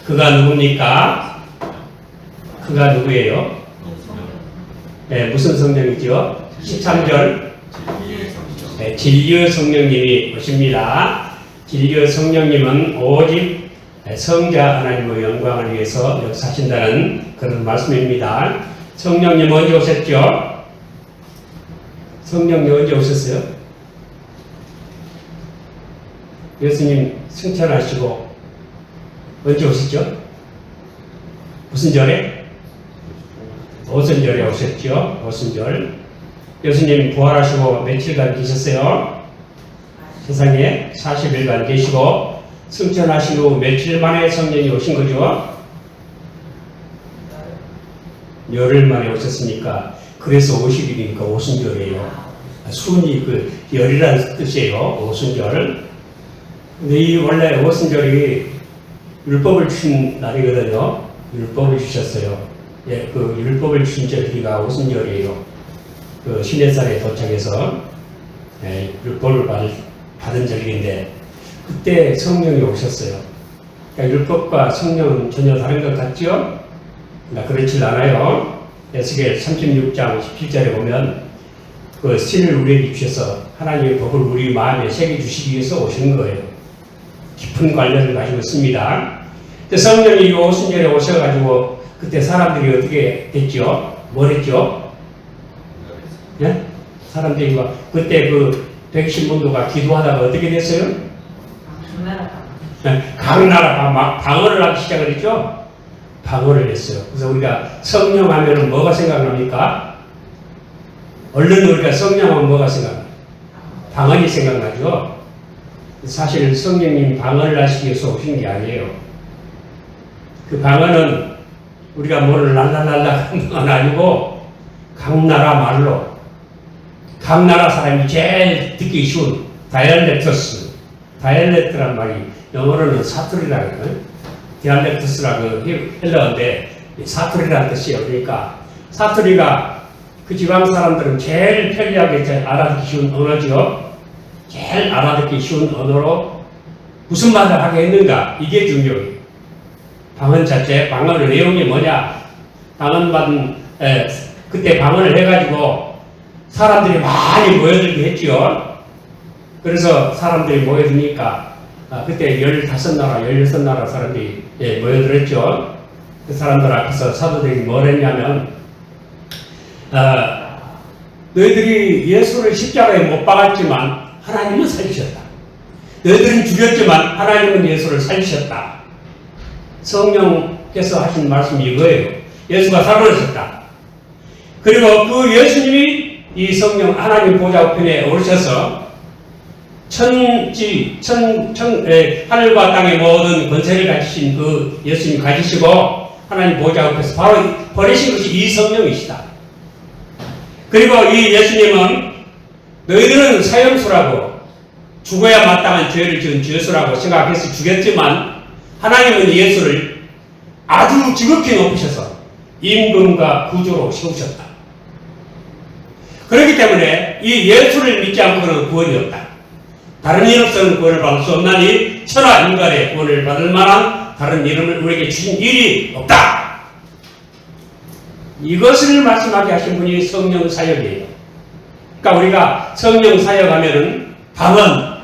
그가 누굽니까? 그가 누구예요? 네, 무슨 성령이죠? 13절 네, 진리의 성령님이 오십니다. 진리의 성령님은 오직 성자 하나님의 영광을 위해서 역사하신다는 그런 말씀입니다. 성령님 언제 오셨죠? 성령님 언제 오셨어요? 예수님 승천하시고 언제 오셨죠? 무슨 절에? 오순절에 오셨죠? 오순절. 예수님 부활하시고 며칠간 계셨어요? 세상에 40일간 계시고 승천하신 후 며칠 만에 성령이 오신 거죠? 열흘 만에 오셨으니까 그래서 50일이니까 오순절이에요. 순이 그 열이라는 뜻이에요. 오순절. 근데 이 원래 오순절이 율법을 주신 날이거든요. 율법을 주셨어요. 예, 그 율법을 주신 절기가 오순절이에요. 그 시내산에 도착해서 율법을 받은 절기인데 그때 성령이 오셨어요. 그러니까 율법과 성령은 전혀 다른 것 같죠? 그렇지 않아요. 에스겔 36장 17절에 보면 그 신을 우리에게 주셔서 하나님의 법을 우리 마음에 새겨주시기 위해서 오신 거예요. 깊은 관련을 가지고 있습니다. 성령이 오순절에 오셔가지고 그때 사람들이 어떻게 됐죠? 뭘 했죠? 예? 사람들이 그때 그 백신문도가 기도하다가 어떻게 됐어요? 각 나라가 막 방언을 하기 시작을 했죠? 방언을 했어요. 그래서 우리가 성령 하면은 뭐가 생각납니까? 얼른 우리가 성령 하면 뭐가 생각나요? 방언이 생각나죠? 사실 성령님 방언을 하시기 위해서 오신 게 아니에요. 그 방언은 우리가 뭐를 랄랄랄라 하는 건 아니고 각 나라 말로 각 나라 사람이 제일 듣기 쉬운 다이얼렉트란 말이 영어로는 사투리라고 해요. 디알렉트스라고 헬러어인데 사투리라는 뜻이에요. 그러니까 사투리가 그 지방 사람들은 제일 편리하게 제일 알아듣기 쉬운 언어죠. 제일 알아듣기 쉬운 언어로 무슨 말을 하게 했는가 이게 중요해요. 방언 자체, 방언의 내용이 뭐냐? 그때 방언을 해가지고 사람들이 많이 모여들게 했죠. 그래서 사람들이 모여드니까 그때 15나라, 16나라 사람들이 모여들었죠. 그 사람들 앞에서 사도들이 뭘 했냐면 너희들이 예수를 십자가에 못 박았지만 하나님은 살리셨다. 너희들은 죽였지만 하나님은 예수를 살리셨다. 성령께서 하신 말씀이 이거예요. 예수가 살아나셨다. 그리고 그 예수님이 이 성령 하나님 보좌 우편에 오르셔서 하늘과 땅의 모든 권세를 가지신 그 예수님 가지시고 하나님 보좌 앞에서 바로 버리신 것이 이 성령이시다. 그리고 이 예수님은 너희들은 사형수라고 죽어야 마땅한 죄를 지은 죄수라고 생각해서 죽였지만 하나님은 예수를 아주 지극히 높이셔서 임금과 구주로 세우셨다. 그렇기 때문에 이 예수를 믿지 않고는 구원이 없다. 다른 이름으로는 구원을 받을 수 없나니 천하 인간의 구원을 받을 만한 다른 이름을 우리에게 주신 일이 없다. 이것을 말씀하게 하신 분이 성령 사역이에요. 그러니까 우리가 성령 사역하면은 방언,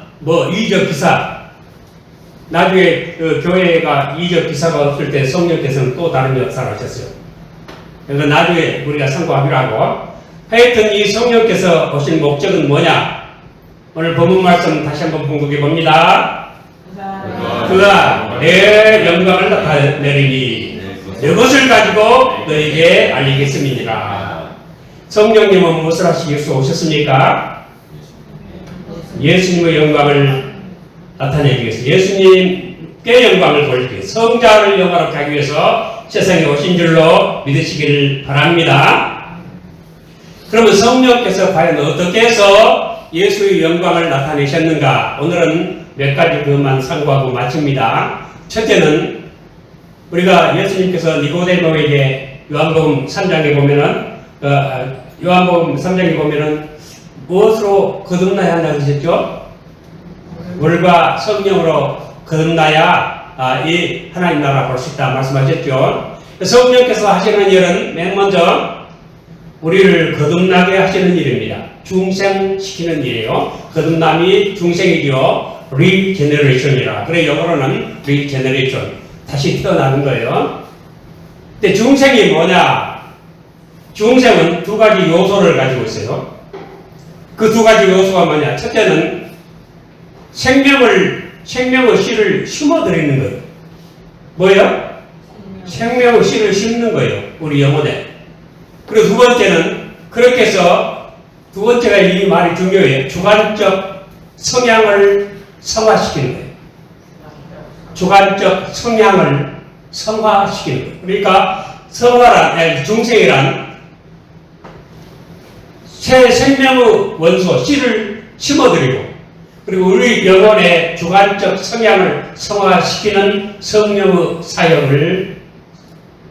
이적 기사, 나중에 그 교회가 이적 기사가 없을 때 성령께서는 또 다른 역사를 하셨어요. 그래서 나중에 우리가 참고하기로 하고 하여튼 이 성령께서 오신 목적은 뭐냐? 오늘 본문 말씀 다시 한번 봉독해 봅니다. 그가 내 영광을 나타내리니 이것을 가지고 너에게 알리겠습니다. 성령님은 무엇을 하시기 위해서 오셨습니까? 예수님의 영광을 나타내기 위해서, 예수님께 영광을 돌리기 위해서, 성자를 영광롭게 하기 위해서 세상에 오신 줄로 믿으시기를 바랍니다. 그러면 성령께서 과연 어떻게 해서 예수의 영광을 나타내셨는가? 오늘은 몇 가지 그것만 상고하고 마칩니다. 첫째는 우리가 예수님께서 니고데모에게 요한복음 3장에 보면은 무엇으로 거듭나야 한다고 하셨죠? 물과 성령으로 거듭나야 이 하나님 나라 볼 수 있다 말씀하셨죠. 성령께서 하시는 일은 맨 먼저 우리를 거듭나게 하시는 일입니다. 중생시키는 일이에요. 거듭남이 중생이죠. 리제너레이션이라. 그래 영어로는 리제너레이션. 다시 태어나는 거예요. 근데 중생이 뭐냐? 중생은 두 가지 요소를 가지고 있어요. 그 두 가지 요소가 뭐냐? 첫째는 생명의 씨를 심어드리는 거예요. 뭐예요? 생명의 씨를 심는 거예요. 우리 영혼에. 그리고 두 번째는 그렇게 해서 두 번째가 이 말이 중요해요. 주관적 성향을 성화시키는 거예요. 주관적 성향을 성화시키는 거예요. 그러니까 중생이란 새 생명의 원소 씨를 심어드리고 그리고 우리 영혼의 주관적 성향을 성화시키는 성령의 사역을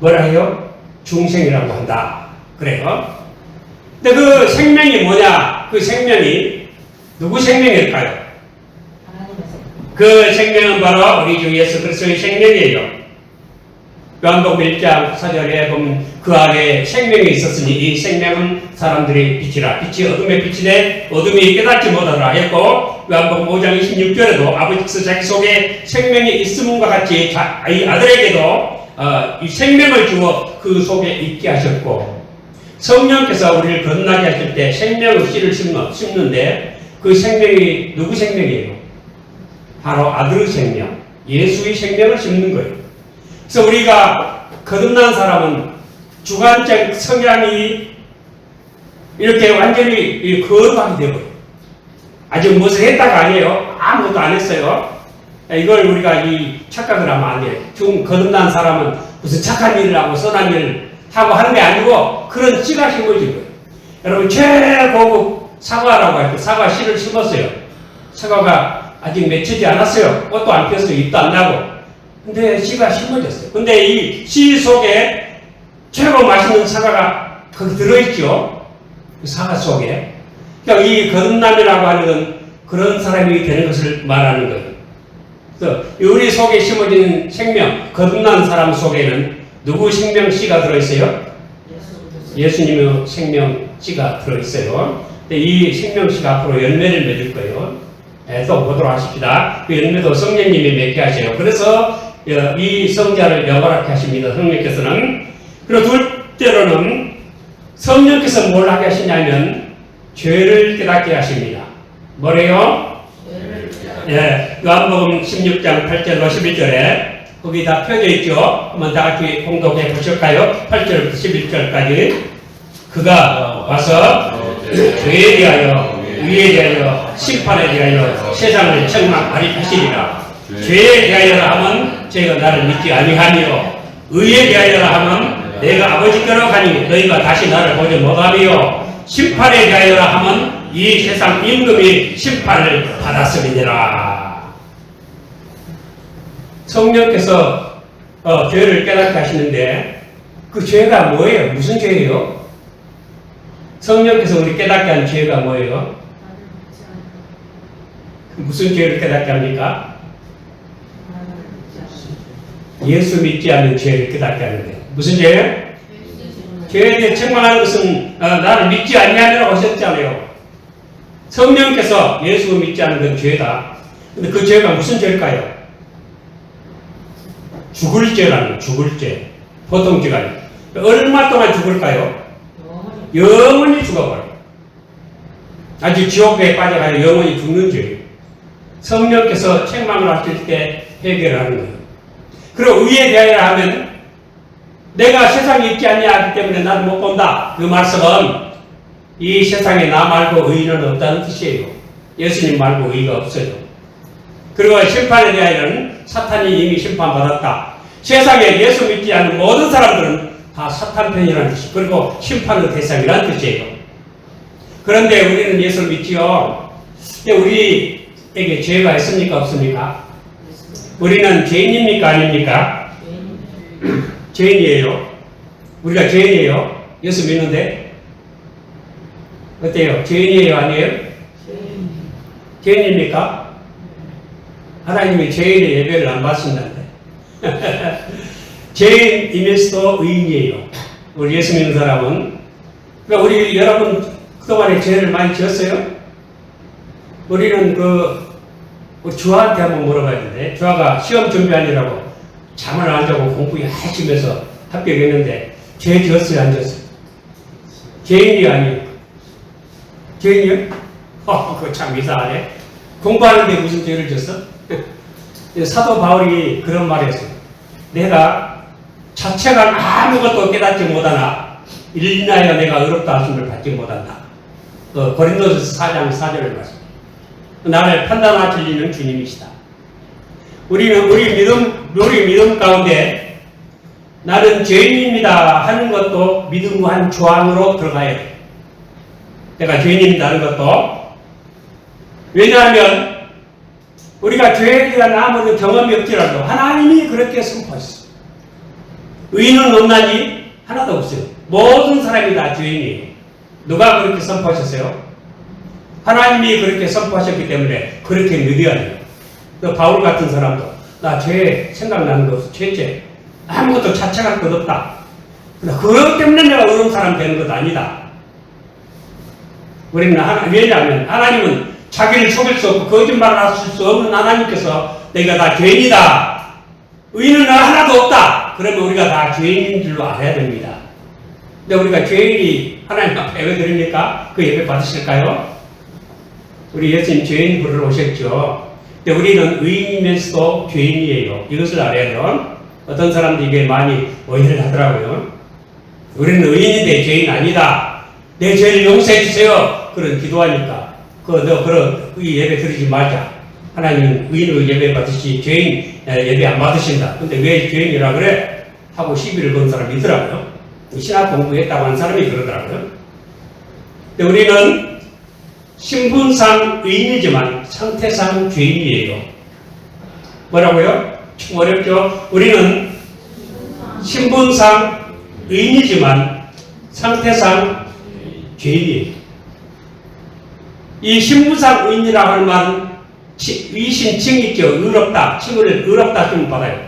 뭐라 해요? 중생이라고 한다. 그래요. 근데 그 생명이 뭐냐? 그 생명이 누구 생명일까요? 그 생명은 바로 우리 주 예수 그리스도의 생명이에요. 요한복음 1장 4절에 보면 그 안에 생명이 있었으니 이 생명은 사람들의 빛이라. 빛이 어둠의 빛이되 어둠이 깨닫지 못하더라 했고 요한복음 5장 26절에도 아버지께서 자기 속에 생명이 있음과 같이 이 아들에게도 이 생명을 주어 그 속에 있게 하셨고 성령께서 우리를 거듭나게 하실 때 생명의 씨를 심는데 그 생명이 누구 생명이에요? 바로 아들의 생명, 예수의 생명을 심는 거예요. 그래서 우리가 거듭난 사람은 주관적 성향이 이렇게 완전히 거룩하게 되어요. 아직 무엇을 했다가 아니에요. 아무것도 안 했어요. 이걸 우리가 착각을 하면 안 돼요. 지금 거듭난 사람은 무슨 착한 일을 하고 선한 일을 하고 하는 게 아니고 그런 씨가 심어진 거예요. 여러분 최고급 사과라고 할 때 사과 씨를 심었어요. 사과가 아직 맺히지 않았어요. 꽃도 안 폈어요. 잎도 안 나고. 근데 씨가 심어졌어요. 근데 이 씨 속에 최고 맛있는 사과가 거기 들어있죠. 그 사과 속에. 그러니까 이 거듭남이라고 하는 건 그런 사람이 되는 것을 말하는 거예요. 그래서 우리 속에 심어진 생명, 거듭난 사람 속에는 누구 생명 씨가 들어있어요? 예수님의 생명 씨가 들어있어요. 근데 이 생명 씨가 앞으로 열매를 맺을 거예요. 또 보도록 하십시다. 그 열매도 성령님이 맺게 하세요. 그래서 이 성자를 여발하게 하십니다. 성령께서는. 그리고 둘째로는 성령께서 뭘 하게 하시냐면 죄를 깨닫게 하십니다. 뭐래요? 요한복음 16장 8절 11절에 거기 다 펴져 있죠. 한번 다 같이 공독해 보실까요? 8절부터 11절까지. 그가 와서 죄에 대하여 위에 대하여 심판에 대하여 세상을 책망하리라. 죄에 대하여라 하면 저희가 나를 믿지 아니하며 의에 대하여라 하면 내가 아버지께로 가니 너희가 다시 나를 보지 못하며 심판에 대하여라 하면 이 세상 임금이 심판을 받았음이니라. 성령께서 죄를 깨닫게 하시는데 그 죄가 뭐예요? 무슨 죄예요? 성령께서 우리 깨닫게 한 죄가 뭐예요? 무슨 죄를 깨닫게 합니까? 예수 믿지 않는 죄를 깨닫게 하는 거예요. 무슨 죄예요? 죄에 대해 책망하는 것은 나를 믿지 않냐고 하셨잖아요. 성령께서 예수 믿지 않는 건 죄다. 근데 그 죄가 무슨 죄일까요? 죽을 죄라는 죽을 죄. 보통 죄가 아니에요. 얼마 동안 죽을까요? 영원히 죽어버려요. 아주 지옥에 빠져가요. 영원히 죽는 죄예요. 성령께서 책망을 하실 때 해결하는 거예요. 그리고 의에 대하여 하면 내가 세상에 있지 않냐 하기 때문에 나를 못 본다. 그 말씀은 이 세상에 나 말고 의인은 없다는 뜻이에요. 예수님 말고 의가 없어요. 그리고 심판에 대하여는 사탄이 이미 심판받았다. 세상에 예수 믿지 않는 모든 사람들은 다 사탄 편이라는 뜻이 그리고 심판의 대상이라는 뜻이에요. 그런데 우리는 예수를 믿지요. 우리에게 죄가 있습니까? 없습니까? 우리는 죄인입니까? 아닙니까? 죄인이에요. 우리가 죄인이에요. 예수 믿는데 어때요? 죄인이에요? 아니에요? 죄인입니까? 하나님이 죄인의 예배를 안 받으신다는데 죄인이면서도 의인이에요. 우리 예수 믿는 사람은. 그러니까 우리 여러분 그동안에 죄를 많이 지었어요? 우리는 우리 주아한테 한번 물어봐야 되는데, 주아가 시험 준비하느라고 잠을 안 자고 공부 열심히 해서 합격했는데 죄 지었어요, 안 지었어요? 죄인이 아니에요. 죄인이요? 그거 참 이상하네. 공부하는데 무슨 죄를 지었어? 사도 바울이 그런 말을 했어요. 내가 자체가 아무것도 깨닫지 못하나 일인하여 내가 의롭다 하심을 받지 못한다. 고린도전서 4장 4절을 말씀. 나를 판단하실 이는 주님이시다. 우리 믿음 가운데 나는 죄인입니다 하는 것도 믿음 한 조항으로 들어가야 돼. 내가 죄인입니다 하는 것도. 왜냐하면 우리가 죄에 대한 아무런 경험이 없지라도 하나님이 그렇게 선포했어. 의인은 없나니 하나도 없어요. 모든 사람이 다 죄인이에요. 누가 그렇게 선포하셨어요? 하나님이 그렇게 선포하셨기 때문에 그렇게 믿어야 돼요. 바울 같은 사람도 나 죄 생각나는 거 없어. 죄 아무것도 자체가 끝없다. 그것 때문에 내가 의로운 사람 되는 것 아니다. 우리는 왜냐하면 하나님은 자기를 속일 수 없고 거짓말을 하실 수 없는 하나님께서 내가 다 죄인이다. 의인은 하나도 없다. 그러면 우리가 다 죄인인 줄로 알아야 됩니다. 근데 우리가 죄인이 하나님 앞에 예배 드립니까? 그 예배 받으실까요? 우리 예수님 죄인 부르러 오셨죠. 근데 우리는 의인이면서도 죄인이에요. 이것을 알아야 돼요. 어떤 사람들이 이게 많이 오해를 하더라고요. 우리는 의인인데 죄인 아니다. 내 죄를 용서해 주세요. 그런 기도하니까. 그런 예배 드리지 말자. 하나님은 의인으로 예배 받으시 죄인 예배 안 받으신다. 근데 왜 죄인이라 그래? 하고 시비를 건 사람이 있더라고요. 신학 공부했다고 하는 사람이 그러더라고요. 근데 우리는 신분상 의인이지만 상태상 죄인이에요. 뭐라고요? 좀 어렵죠? 우리는 신분상 의인이지만 상태상 죄인이에요. 이 신분상 의인이라고 하는 말은 위신칭 있죠. 의롭다. 칭을 의롭다 칭 받아요.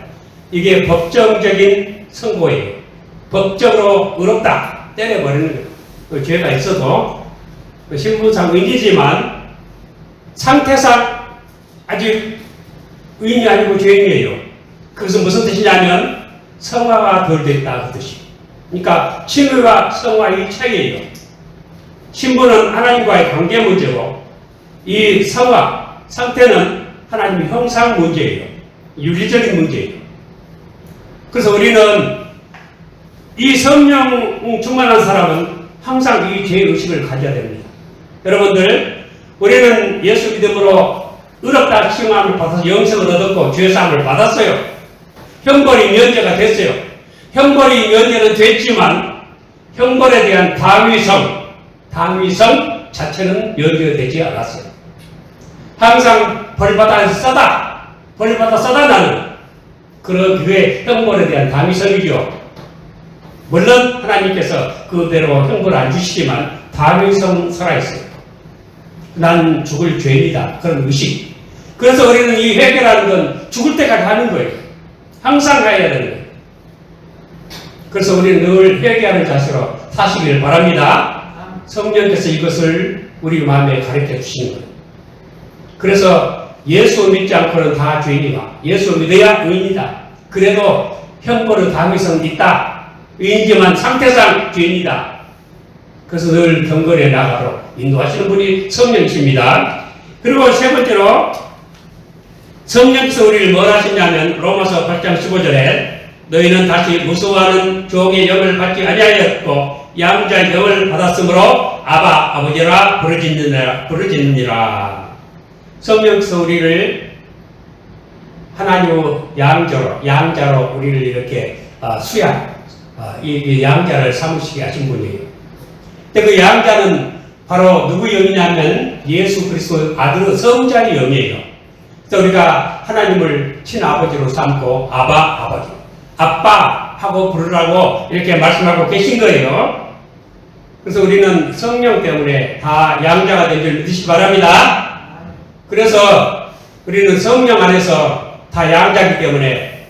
이게 법정적인 선고예요. 법적으로 의롭다. 때려버리는 거예요. 죄가 있어도 신분상 의인이지만 상태상 아직 의인이 아니고 죄인이에요. 그것은 무슨 뜻이냐면 성화가 덜 됐다 그 뜻이에요. 그러니까 칭의와 성화의 차이예요. 신분은 하나님과의 관계 문제고 이 성화 상태는 하나님의 형상 문제예요. 윤리적인 문제예요. 그래서 우리는 이 성령 충만한 사람은 항상 이 죄의식을 가져야 됩니다. 여러분들, 우리는 예수 믿음으로 의롭다 칭함을 받아서 영생을 얻었고 죄사함을 받았어요. 형벌이 면제가 됐어요. 형벌이 면제는 됐지만 형벌에 대한 당위성 자체는 면제되지 않았어요. 항상 벌받아 써다 나는 그런 교회 형벌에 대한 당위성이죠. 물론 하나님께서 그대로 형벌을 안 주시지만 당위성 살아있어요. 난 죽을 죄인이다. 그런 의식. 그래서 우리는 이 회개라는 건 죽을 때까지 하는 거예요. 항상 해야 되는 거예요. 그래서 우리는 늘 회개하는 자세로 사시기를 바랍니다. 성령께서 이것을 우리 마음에 가르쳐 주시는 거예요. 그래서 예수 믿지 않고는 다 죄인이다. 예수 믿어야 의인이다. 그래도 형벌의 당위성이 있다. 의인이지만 상태상 죄인이다. 그래서 늘 경건에 나가도록 인도하시는 분이 성령이십니다. 그리고 세 번째로 성령께서 우리를 뭘 하시냐면 로마서 8장 15절에 너희는 다시 무서워하는 종의 영을 받지 아니하였고 양자의 영을 받았으므로 아바 아버지라 부르짖느니라. 성령께서 우리를 하나님의 양자로 우리를 이렇게 이 양자를 삼으시게 하신 분이에요. 근데 그 양자는 바로 누구 영이냐면 예수 그리스도의 아들 성자의 영이에요. 그래서 우리가 하나님을 친아버지로 삼고 아버지, 아빠 하고 부르라고 이렇게 말씀하고 계신 거예요. 그래서 우리는 성령 때문에 다 양자가 된 줄 믿으시기 바랍니다. 그래서 우리는 성령 안에서 다 양자이기 때문에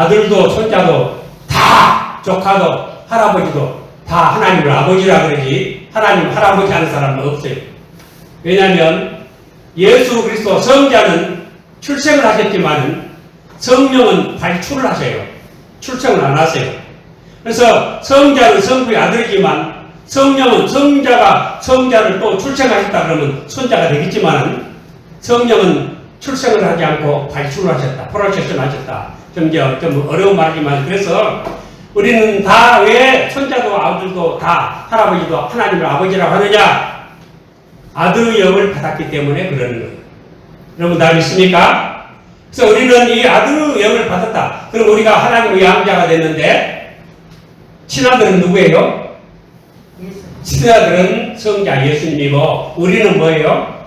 아들도 손자도 다 조카도 할아버지도 다 하나님을 아버지라 그러지 하나님 할아버지 하는 사람은 없어요. 왜냐하면 예수 그리스도 성자는 출생을 하셨지만 성령은 발출을 하세요. 출생을 안 하세요. 그래서 성자는 성부의 아들이지만 성령은 성자를 또 출생하셨다 그러면 손자가 되겠지만 성령은 출생을 하지 않고 발출을 하셨다. 프로세스를 하셨다. 좀 어려운 말이지만 그래서 우리는 다 왜 손자도 아들도 다 할아버지도 하나님을 아버지라고 하느냐? 아들의 영을 받았기 때문에 그러는 거예요. 여러분 다 믿습니까? 그래서 우리는 이 아들의 영을 받았다. 그럼 우리가 하나님의 양자가 됐는데 친아들은 누구예요? 친아들은 성자 예수님이고 우리는 뭐예요?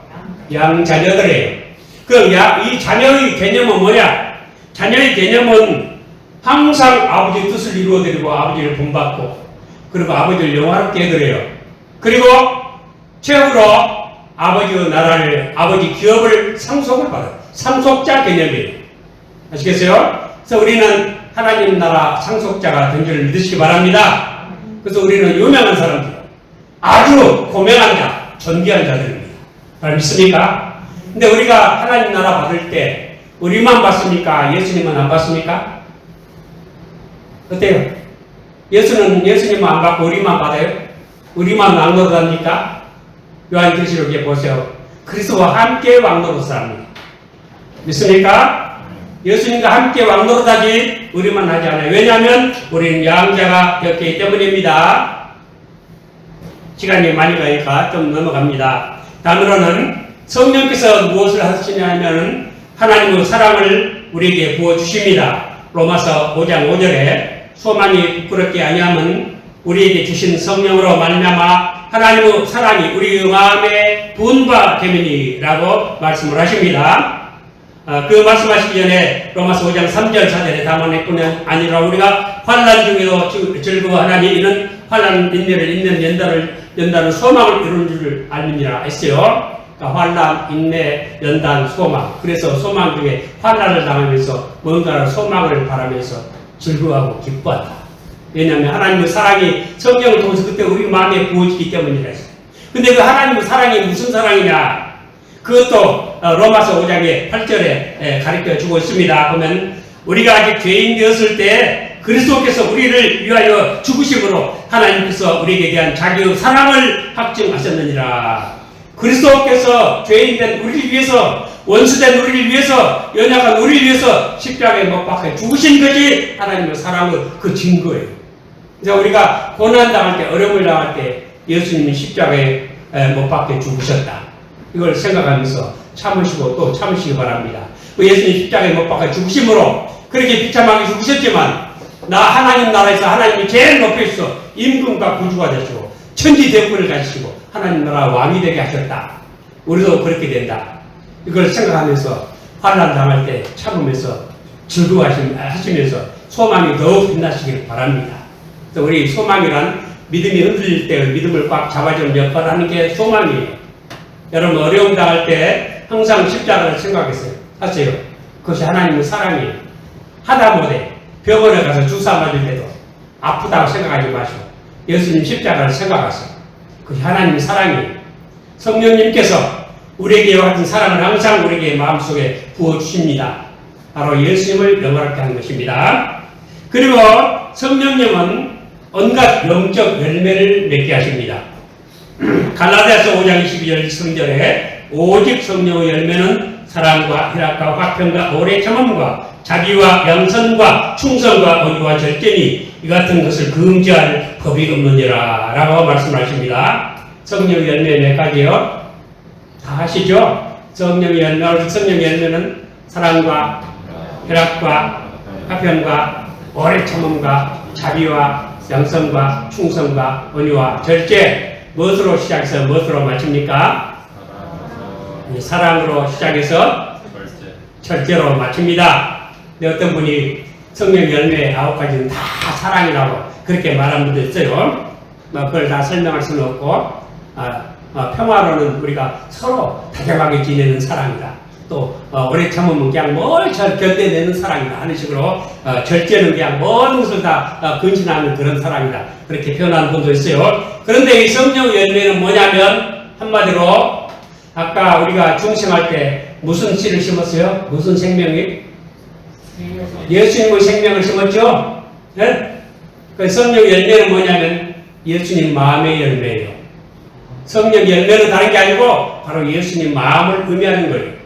양자녀들이에요. 그럼 이 자녀의 개념은 뭐냐? 자녀의 개념은 항상 아버지의 뜻을 이루어드리고 아버지를 본받고 그리고 아버지를 영화롭게 해드려요. 그리고 최후로 아버지의 나라를 아버지 기업을 상속을 받아요. 상속자 개념이에요. 아시겠어요? 그래서 우리는 하나님 나라 상속자가 된 줄 믿으시기 바랍니다. 그래서 우리는 유명한 사람들 아주 고명한 자 존귀한 자들입니다. 잘 믿습니까? 근데 우리가 하나님 나라 받을 때 우리만 받습니까? 예수님은 안 받습니까? 어때요? 예수님은 안 받고 우리만 받아요? 우리만 왕노릇합니까? 요한계시록에 보세요. 그리스도와 함께 왕노릇을 합니다. 믿습니까? 예수님과 함께 왕노릇하지 우리만 하지 않아요. 왜냐하면 우리는 양자가 되었기 때문입니다. 시간이 많이 가니까 좀 넘어갑니다. 다음으로는 성령께서 무엇을 하시냐 하면 하나님의 사랑을 우리에게 부어주십니다. 로마서 5장 5절에 소망이 부끄럽게 아니하면 우리에게 주신 성령으로 말미암아 하나님의 사랑이 우리 마음에 부은바 되느니라고 말씀을 하십니다. 그 말씀하시기 전에 로마서 5장 3절 4절에 담아냈뿐 아니라 우리가 환난 중에도 즐거워하나니 이는 환난 인내를 인는 연단은 소망을 이루는 줄 알느니라 했어요. 그러니까 환난, 인내, 연단, 소망. 그래서 소망 중에 환난을 당하면서 뭔가를 소망을 바라면서 즐거워하고 기뻐한다. 왜냐하면 하나님의 사랑이 성령을 통해서 그때 우리 마음에 부어지기 때문이라 했어요. 근데 그 하나님의 사랑이 무슨 사랑이냐? 그것도 로마서 5장의 8절에 가르쳐 주고 있습니다. 보면 우리가 아직 죄인 되었을 때 그리스도께서 우리를 위하여 죽으심으로 하나님께서 우리에게 대한 자기의 사랑을 확증하셨느니라. 그리스도께서 죄인된 우리를 위해서 원수된 우리를 위해서 연약한 우리를 위해서 십자가에 못 박혀 죽으신 것이 하나님의 사랑의 그 증거예요. 그래서 우리가 고난당할 때 어려움을 당할 때 예수님이 십자가에 못 박혀 죽으셨다. 이걸 생각하면서 참으시고 또 참으시기 바랍니다. 예수님 십자가에 못 박혀 죽으심으로 그렇게 비참하게 죽으셨지만 나 하나님 나라에서 하나님이 제일 높여 있어 임금과 구주가 되시고 천지 대권을 가지시고 하나님 나라 왕이 되게 하셨다. 우리도 그렇게 된다. 이걸 생각하면서 환난 당할 때 참으면서 즐거워하시면서 소망이 더욱 빛나시길 바랍니다. 그래서 우리 소망이란 믿음이 흔들릴 때 믿음을 꽉 잡아주는 역할을 하는 게 소망이에요. 여러분 어려움 당할 때 항상 십자가를 생각했어요. 하세요. 그것이 하나님의 사랑이에요. 하다못해 병원에 가서 주사 맞을 때도 아프다고 생각하지 마시고 예수님 십자가를 생각하세요. 그것이 하나님의 사랑이에요. 성령님께서 우리에게 같은 사랑을 항상 우리에게 마음속에 부어주십니다. 바로 예수님을 영화롭게 하는 것입니다. 그리고 성령님은 온갖 영적 열매를 맺게 하십니다. 갈라디아서 5장 22절 성절에 오직 성령의 열매는 사랑과 희락과 화평과 오래 참음과 자비와 양선과 충성과 온유와 절제니 이 같은 것을 금지할 법이 없느니라 라고 말씀하십니다. 성령의 열매 몇 가지요? 다 하시죠? 성령의 열매는 사랑과 희락과 화평과 오래 참음과 자비와 양선과 충성과 온유와 절제. 무엇으로 시작해서 무엇으로 마칩니까? 사랑으로 시작해서 절제로 마칩니다. 근데 어떤 분이 성령 열매 9가지는 다 사랑이라고 그렇게 말하는 분도 있어요. 그걸 다 설명할 수는 없고 평화로는 우리가 서로 다정하게 지내는 사랑이다. 또 오래 참으면 그냥 뭘 잘 견뎌내는 사랑이다 하는 식으로 절제는 그냥 모든 것을 다 근신하는 그런 사랑이다 그렇게 표현하는 분도 있어요. 그런데 이 성령 열매는 뭐냐면 한마디로 아까 우리가 중생할 때 무슨 씨를 심었어요? 무슨 생명이? 예수님의 생명을 심었죠? 네? 그 성령 열매는 뭐냐면 예수님 마음의 열매예요. 성령 열매는 다른 게 아니고 바로 예수님 마음을 의미하는 거예요.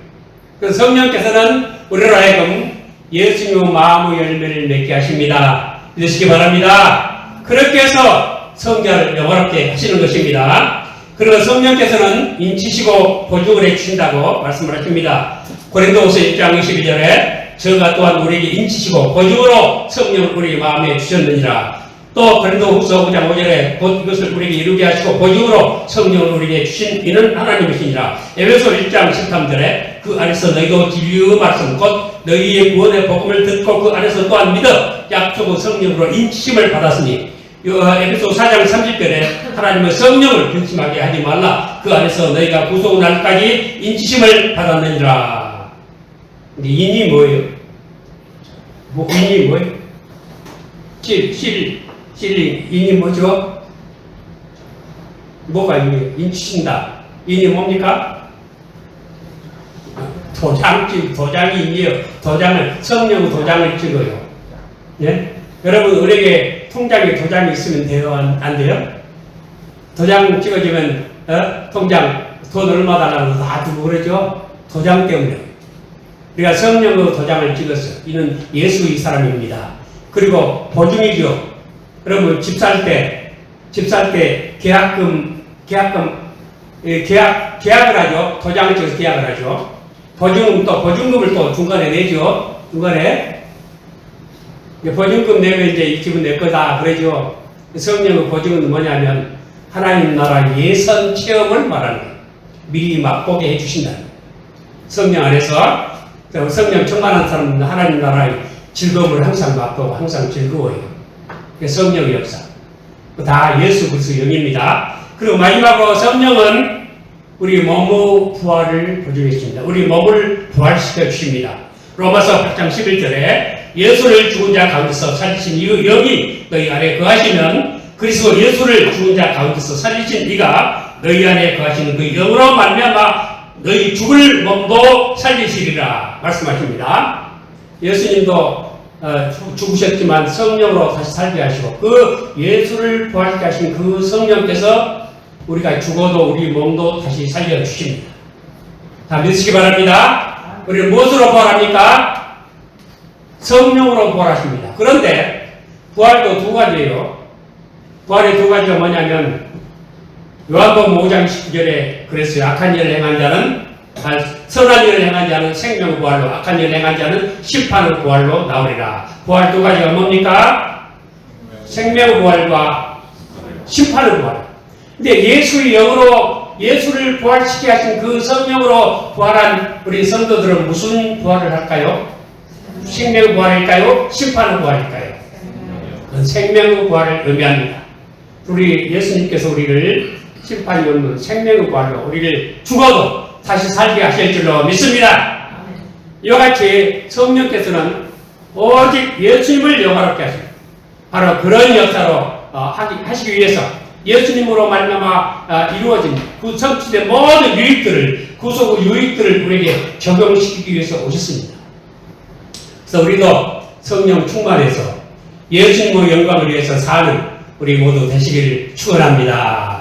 그래서 성령께서는 우리로 하여금 예수님의 마음의 열매를 맺게 하십니다. 믿으시기 바랍니다. 그렇게 해서 성자를 영원하게 하시는 것입니다. 그리고 성령께서는 인치시고 보증을 해주신다고 말씀을 하십니다. 고린도후서 1장 21절에 저가 또한 우리에게 인치시고 보증으로 성령을 우리 마음에 주셨느니라. 또 고린도후서 5장 5절에 곧 이것을 우리에게 이루게 하시고 보증으로 성령을 우리에게 주신 이는 하나님이시니라. 에베소 1장 13절에 그 안에서 너희도 진리의 말씀 곧 너희의 구원의 복음을 듣고 그 안에서 또한 믿어 약속의 성령으로 인치심을 받았으니 에베소 4장 30절에 하나님의 성령을 근심하게 하지 말라. 그 안에서 너희가 구속 날까지 인치심을 받았느니라. 근데 인이 뭐예요? 인이 뭐예요? 인이 뭐죠? 뭐가 인이에요? 인치신다. 인이 뭡니까? 도장이 인이에요. 도장을, 성령 도장을 찍어요. 예? 여러분, 우리에게 통장에 도장이 있으면 돼요? 안 돼요? 도장 찍어주면, 통장 돈 얼마 달라고 다 두고 그러죠? 도장 때문에. 우리가 성령으로 도장을 찍었어요. 이는 예수의 사람입니다. 그리고 보증이죠. 여러분, 집 살 때 계약을 하죠. 도장을 찍어서 계약을 하죠. 보증금을 또 중간에 내죠. 중간에. 보증금 내면 이제 이 집은 내 거다. 그러죠. 성령의 보증은 뭐냐면 하나님 나라 예선 체험을 말하는 거예요. 미리 맛보게 해주신다는 거예요. 성령 안에서 성령 충만한 사람은 하나님 나라의 즐거움을 항상 맛보고 항상 즐거워요. 성령의 역사. 다 예수 그리스도의 영입니다. 그리고 마지막으로 성령은 우리 몸의 부활을 보증해 주십니다. 우리 몸을 부활시켜 주십니다. 로마서 8장 11절에 예수를 죽은 자 가운데서 살리신 이 영이 너희 안에 거하시면 그리스도 예수를 죽은 자 가운데서 살리신 이가 너희 안에 거하시는 그 영으로 말미암아 너희 죽을 몸도 살리시리라 말씀하십니다. 예수님도 죽으셨지만 성령으로 다시 살게 하시고 그 예수를 부활시켜 하신 그 성령께서 우리가 죽어도 우리 몸도 다시 살려주십니다. 다 믿으시기 바랍니다. 우리는 무엇으로 부활합니까? 성령으로 부활하십니다. 그런데 부활도 두 가지예요. 부활의 두 가지가 뭐냐면 요한복음 5장 19절에 그랬어요. 악한 일을 행한 자는 선한 일을 행한 자는 생명의 부활로 악한 일을 행한 자는 심판의 부활로 나오리라. 부활 두 가지가 뭡니까? 생명의 부활과 심판의 부활. 근데 예수의 영으로 예수를 부활시키게 하신 그 성령으로 부활한 우리 성도들은 무슨 부활을 할까요? 생명의 부활일까요? 심판의 부활일까요? 그건 생명의 부활을 의미합니다. 우리 예수님께서 우리를 심판이 없는 생명의 부활로 우리를 죽어도 다시 살게 하실 줄로 믿습니다. 이와 같이 성령께서는 오직 예수님을 영화롭게 하십니다. 바로 그런 역사로 하시기 위해서 예수님으로 말미암아 이루어진 그 성취된 모든 유익들을 구속의 유익들을 우리에게 적용시키기 위해서 오셨습니다. 그래서 우리도 성령 충만해서 예수님의 영광을 위해서 사는 우리 모두 되시기를 축원합니다.